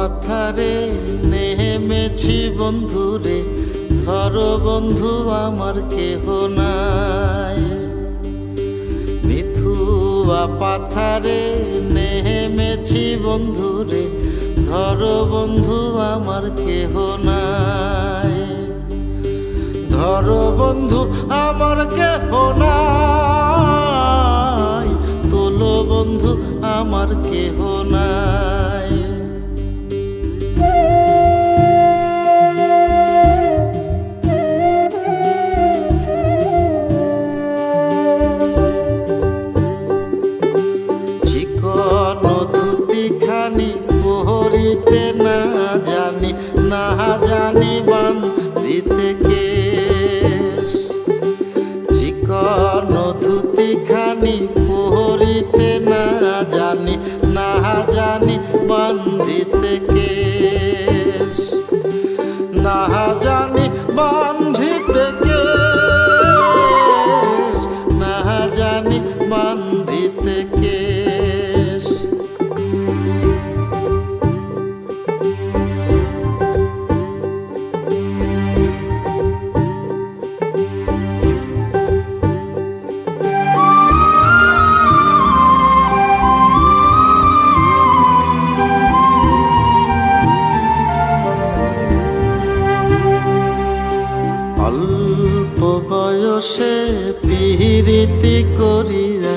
পাথারে নেমেছি বন্ধুরে, ধরো বন্ধু আমার কেহ নাই। নিথুয়া পাথারে নেমেছি বন্ধুরে, ধরো বন্ধু আমার কেহ নাই। ধরো বন্ধু আমার কেহ নাই, তোলো বন্ধু আমার কেহ নাই। চিকন ধুতিখানি পরিতে না জানি, না জানি বান্ধিতে কেশ। চিকন ধুতিখানি পরিতে না জানি, না জানি বান্ধিতে কেশ। না জানি বান্ধিতে কেশ, না জানি বান্ধিতে কেশ। অল্প বয়সে পিরিতি করিয়া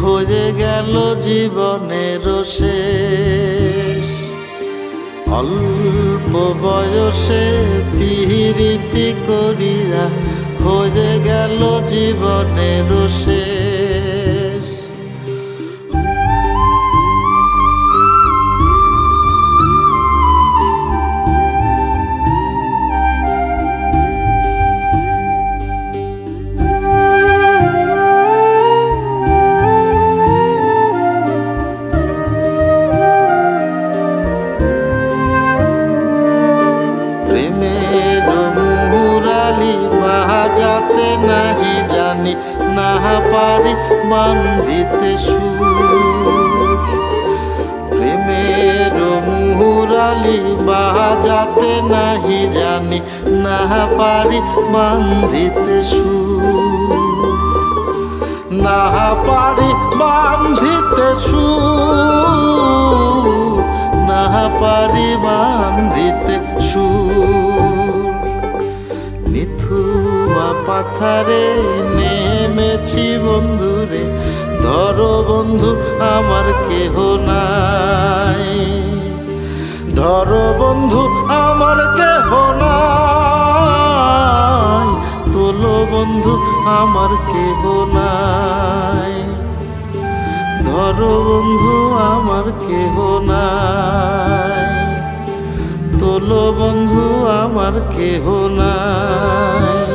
হয়ে গেল জীবনের শেষ। অল্প বয়সে পিরিতি করিয়া হয়ে গেল জীবনের শেষ। প্রেমের মুরালি বাজাতে নাহি জানি, না পারি বান্ধিতে সুর। প্রেমের মুরালি বাজাতে নাহি জানি, না পারি বান্ধিতে সুর। না পারি বান্ধিতে সুর, না পারি বান্ধিতে সুর। নিথুয়া পাথারে নেমেছি বন্ধুরে, ধরো বন্ধু আমার কেহ নাই। ধরো বন্ধু আমার কেহ নাই, তোলো বন্ধু আমার কেহ নাই। ধরো বন্ধু আমার কেহ নাই, তোলো বন্ধু আমার কেহ নাই।